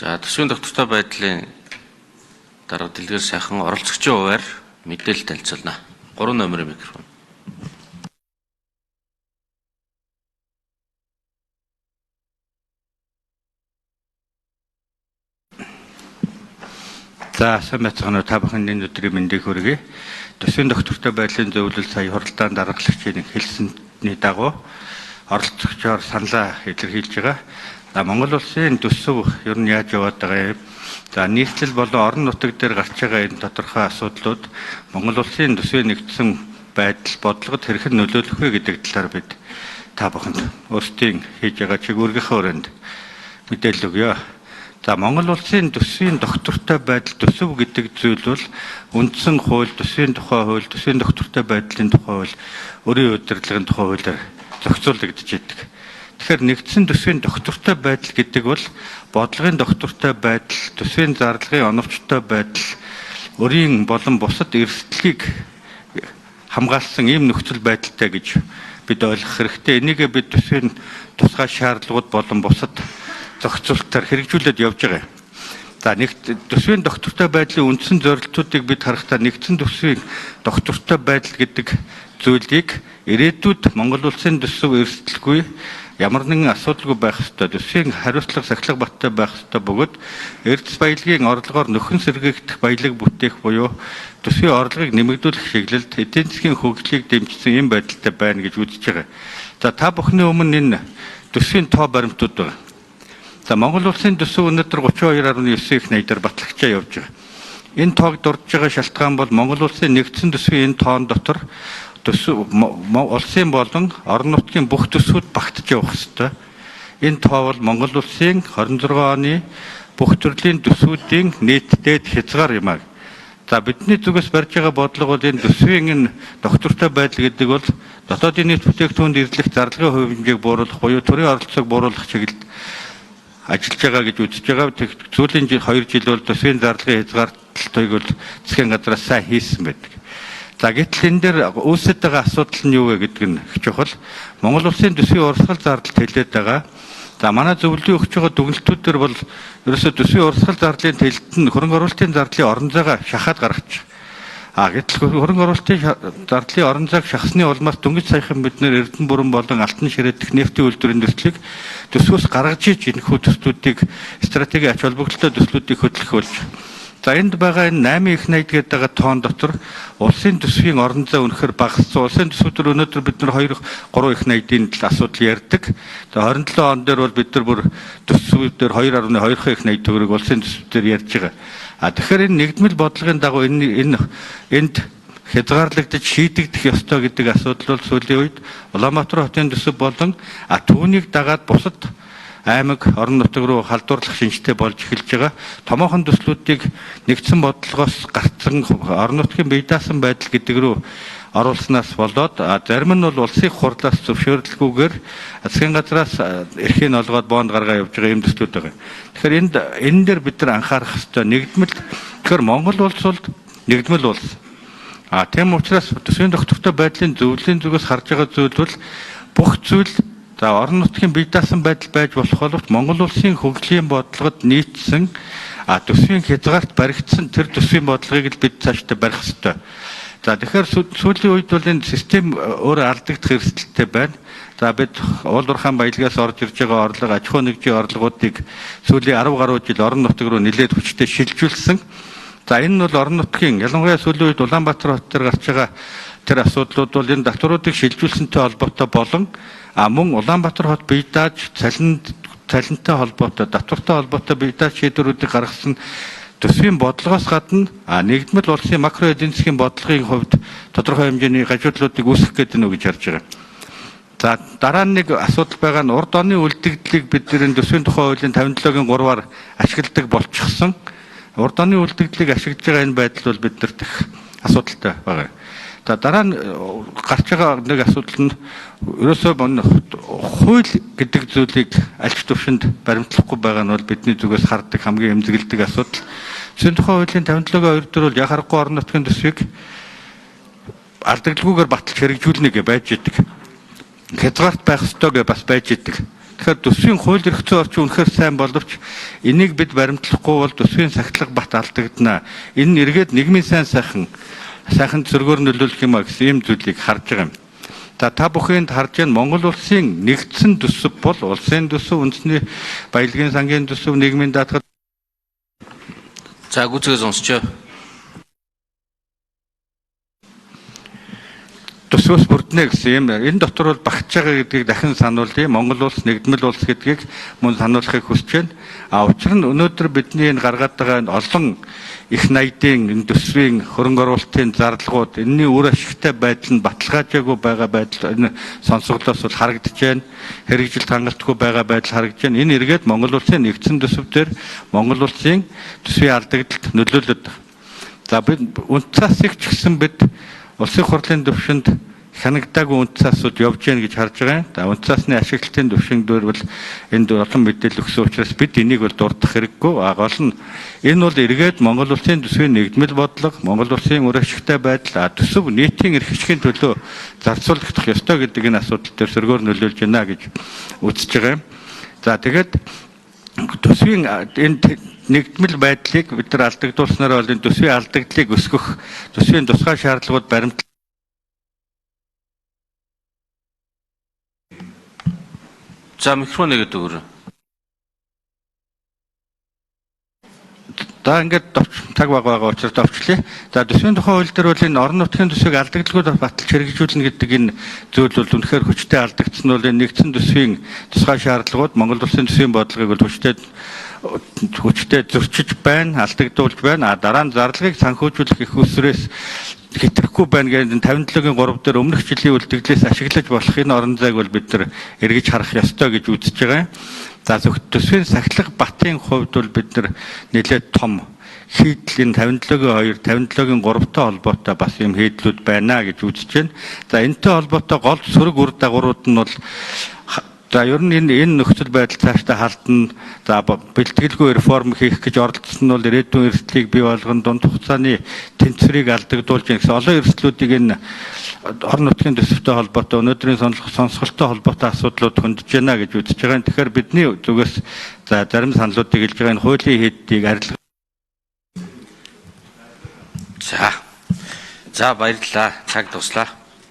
За төсвийн доктортой байдлын дарга дэлгэр сайхан оролцогчийн хуваар мэдээлэл танилцуулна. 3 номерын микрофон. За сайн байцгаана уу, та бүхэнд энэ өдрийн мэндийг хүргэе. Төсвийн доктортой байдлын зөвлөл сая хурлаан даргалагчийн хэлсэний дагуу оролцогчоор саналаа илэрхийлж байгаа. За Монгол улсын төсөв ер нь яаж яваад байгаа юм? За нийслэл болон орон нутаг дээр гарч байгаа энэ тодорхой асуудлууд Монгол улсын төсвийн нэгдсэн байдал бодлогод хэрхэн нөлөөлөх вэ гэдэг талаар бид та бүхэнд өөрсдийн хийж байгаа чиглэлийнхээ өрөөнд мэдээлэл өгье. За Монгол улсын төсвийн доктортой байдал төсөв гэдэг зүйл бол үндсэн хууль, төсвийн тухай хууль, төсвийн доктортой байдлын тухай хууль, өрийн удирдлагын тухай хуулиар зохицуулагдж байдаг. Тэгэхээр нэгдсэн төсвийн доктортой байдал гэдэг бол бодлогын доктортой байдал, төсвийн зарлагын оновчтой байдал, өрийн болон бусад эрсдлийг хамгаалсан ийм нөхцөл байдалтай гэж бид ойлгох хэрэгтэй. Энийг бид төсвийн тусгай шаардлагууд болон бусад зохицуулалтаар хэрэгжүүлээд явж байгаа. За төсвийн доктортой байдлын үндсэн зорилтуудыг бид харахтаа нэгдсэн төсвийн доктортой байдал гэдэг зүйлийг ирээдүйд Монгол улсын төсөв эрсдэлгүй ямар нэгэн асуудалгүй байх ёстой, төсвийн хариуцлага сахилга баттай байх ёстой бөгөөд эрдэс баялагын орлогоор нөхөн сэргээгдэх баялаг бүтээх буюу төсвийн орлогыг нэмэгдүүлэх чиглэлд эдийн засгийн хөгжлийг дэмжсэн ийм байдалтай байна гэж үзэж байгаа. За та бүхний өмнө энэ төсвийн тоо баримтууд байна. За Монгол улсын төсөв өнөөдөр 32.9 их найдаар батлагчаа явж байгаа. Энэ тоог дурдж байгаа шалтгаан бол Монгол улсын нэгдсэн төсвийн энэ тоон дотор төсөв улсын болон орон нутгийн бүх төсвүүд багтаж явах ёстой. Энэ тоо бол Монгол улсын 26 оны бүх төрлийн төсвүүдийн нийтдээд хязгаар юм аа. За бидний зүгээс барьж байгаа бодлого бол энэ төсвийн энэ доктортой байдал гэдэг бол дотоодын нийт бүтээгдэхүүнд эзлэх зарлагын хувь хэмжээг бууруулах буюу төрийн оролцоог бууруулах чиглэлд ажиллаж байгаа гэж үзэж байгаа. Сүүлийн 2 жил бол төсвийн зарлагын хязгаарлалтыг бол засгийн газраас сайн хийсэн байдаг. За гэтэл энэ дээр үүсэж байгаа асуудал нь юу вэ гэдэг нь их чухал. Монгол улсын төсвийн урсгал зардалд хэлээд байгаа. За манай зөвлөлийн өгч байгаа дүгнэлтүүд дээр бол ерөөсөө төсвийн урсгал зарлалын тэлэлт нь хөрөнгө оруулалтын зардлын орон зайгаа шахаад гаргачих. Гэтэл хөрөнгө оруулалтын зардлын орон зайг шахсны улмаас дөнгөж саяхан бид нэр Эрдэнэ бүрэн болон Алтан ширээдэх нефтийн үйлдвэрийн төслийг төсвөөс гаргаж иж энэхүү төслүүдийг стратегийн ач холбогдолтой төслүүдийг хөтлөх болж. За энд байгаа энэ 8 их найд гэдэг байгаа тоон дотор улсын төсвийн орон зай үнэхээр багассан. Улсын төсвүүдээр өнөөдөр бид нар 2-3 их найдын асуудал ярьдаг. За 27 он дээр бол бид нар бүр төсвүүдээр 2.2 их найд төгрөг улсын төсвүүдээр ярьж байгаа. Тэгэхээр энэ нэгдмэл бодлогын дагуу энд хязгаарлагдаж шийдэгдэх ёстой гэдэг асуудал бол сүүлийн үед Улаанбаатар хотын төсөв болон түүнийг дагаад бусад аймаг орон нутаг руу халдварлах шинжтэй болж эхэлж байгаа. Томоохон төслүүдийг нэгдсэн бодлогоос гарцсан орон нутгийн бие даасан байдал гэдэг рүү оруулснаас болоод зарим нь бол улсын хурлаас зөвшөөрлгүйгээр засгийн газраас эрхийн олгоод бонд гаргаа явж байгаа юм төслүүд байгаа. Тэгэхээр энэ дээр бид нар анхаарах ёстой. Нэгдмэл тэгэхээр Монгол улс бол нэгдмэл улс. Тийм учраас төсвийн доктортой байдлын зөвлөлийн зүгээс харж байгаа зүйл бол бүх зүйл орон нутгийн бие даасан байдал байж болох боловч Монгол улсын хөгжлийн бодлогод нийцсэн төсвийн хязгаарт баригдсан тэр төсвийн бодлогыг л бид цаашдаа барих ёстой. За тэгэхээр сүүлийн үед бол энэ систем өөрөө алдагдах эрсдэлтэй байна. За бид уулуурхаан баялагаас орж ирж байгаа орлого, аж ахуй нэгжийн орлогуудыг сүүлийн 10 гаруй жил орон нутаг руу нэлээд хүчтэй шилжүүлсэн. За энэ нь бол орон нутгийн ялангуяа сүүлийн үед Улаанбаатар хот дээр гарч байгаа тэр асуудлууд бол энэ татваруудыг шилжүүлсэнтэй холбоотой болон мөн Улаанбаатар хот бие дааж цалинтай холбоотой, татвартай холбоотой бие дааж шийдвэрүүдийг гаргасан төсвийн бодлогоос гадна нэгдмэл улсын макро эдийн засгийн бодлогын хувьд тодорхой хэмжээний гажуудлуудыг үүсгэх гэдэг нь гэж харж байгаа. За дараа нэг асуудал байгаа нь урд оны үлдэгдлийг бид төсвийн тухай хуулийн 57-гийн 3-аар ашигладаг болчихсон. Урд оны үлдэгдлийг ашиглаж байгаа энэ байдал бол биднэрт их асуудалтай байгаа. За дараа нь гарч байгаа нэг асуудал нь ерөөсөө хууль гэдэг зүйлийг аль ч төвшөнд баримтлахгүй байгаа нь бол бидний зүгээс хардаг хамгийн эмзэглэдэг асуудал. Төсвийн тухай хуулийн 57-гийн 2 дээр бол яг харахгүй орон нутгийн төсвийг алдагдalgүйгээр баталж хэрэгжүүлнэ гэж байж идэг. Хязгаарт байх ёстой гэж бас байж идэг. Тэгэхээр төсвийн хууль эрх зүйн орчин үнэхээр сайн боловч энийг бид баримтлахгүй бол төсвийн сахилга бат алдагдана. Энэ нь эргээд нийгмийн сайхан зөргөөр нөлөөлөх юм а гэсэн ийм зүйлийг харж байгаа юм. За та бүхэнд харж байгаа Монгол улсын нэгдсэн төсөв бол улсын төсөв, үндэсний баялагын сангийн төсөв, нийгмийн даатгал. За гүцгээ сонсчоо. Төсвөөс бүрднэ гэсэн юм. Энэ дотор бол багтж байгаа гэдгийг дахин сануулъя. Монгол улс нэгдмэл улс гэдгийг мөн сануулахыг хүсэж байна. Учир нь өнөөдөр бидний энэ гаргаад байгаа олон их найдын энэ төсвийн хөрөнгө оруулалтын зарлагууд энэний үр ашигтай байдал нь баталгаажаагүй байгаа байдал энэ сонсголоос бол харагдаж байна. Хэрэгжилт хангалтгүй байгаа байдал харагдаж байна. Энэ эргээд Монгол улсын нэгдсэн төсөв дээр Монгол улсын төсвийн алдагдлалд нөлөөлөд. За бид үндэс ч гэсэн бид улсын хурлын төвшөнд хянагдаагүй үндэс асуудал явж байна гэж харж байгаа. За үндэс засны ашиглалтын төвшин дээр бол энд олон мэдээлэл өгсөн учраас бид энийг бол дурдах хэрэггүй. Гол нь энэ бол эргээд Монгол улсын төсвийн нэгдмэл бодлого, Монгол улсын үр ашигтай байдал, төсөв нийтийн эрх ашигын төлөө зарцуулагдах ёстой гэдэг энэ асуудал дээр сөргөөр нөлөөлж байна гэж үзэж байгаа юм. За тэгээд төсвийн энэ нэгдмэл байдлыг бид нар алдагдуулснаар бол энэ төсвийн алдагдлыг өсгөх, төсвийн тусгай шаардлагууд баримтлах. За микрофон нэгэд өгөр. За ингээд цаг байгаа учраас товчлээ. За төсвийн тухай хууль дээр бол энэ орон нутгийн төсвийг алдагдaltaгүй баталж хэрэгжүүлнэ гэдэг энэ зүйл бол үнэхээр хүчтэй алдагдсан нь бол энэ нэгдсэн төсвийн тусгай шаардлагууд Монгол улсын төсвийн бодлогыг бол хүчтэй зөрчиж байна, алдагдуулж байна. Дараа нь зарлагыг санхүүжүүлэх их усрээс хэтрэхгүй байна гэдэг 57-гийн 3 дээр өмнөх жилийн үлдэгдлээс ашиглаж болох энэ орон зайг бол бид нар эргэж харах ёстой гэж үзэж байгаа. За төсвийн сахилга батын хувьд бол бид нар нэлээд том шийдлийн 57-гийн 2, 57-гийн 3-тай холбоотой бас юм хийдлүүд байна гэж үзэж байна. За энэтэй холбоотой гол сөрөг үр дагаврууд нь бол за ер нь энэ нөхцөл байдал цаашдаа халтна. За бэлтгэлгүй реформ хийх гэж оролдсон нь бол ирээдүйн эрсдлийг бий болгон дунд хугацааны тэнцвэрийг алдагдуулж байна гэсэн олон эрсдлүүдийг энэ орон нутгийн төсөвтэй холбоотой өнөөдрийн сонсголттой холбоотой асуудлууд хөндөж байна гэж үзэж байгаа. Тэгэхээр бидний зүгээс за зарим саналуудыг хэлж байгаа энэ хуулийн хэддийг арилгах. За баярлалаа. Цаг дуслаа.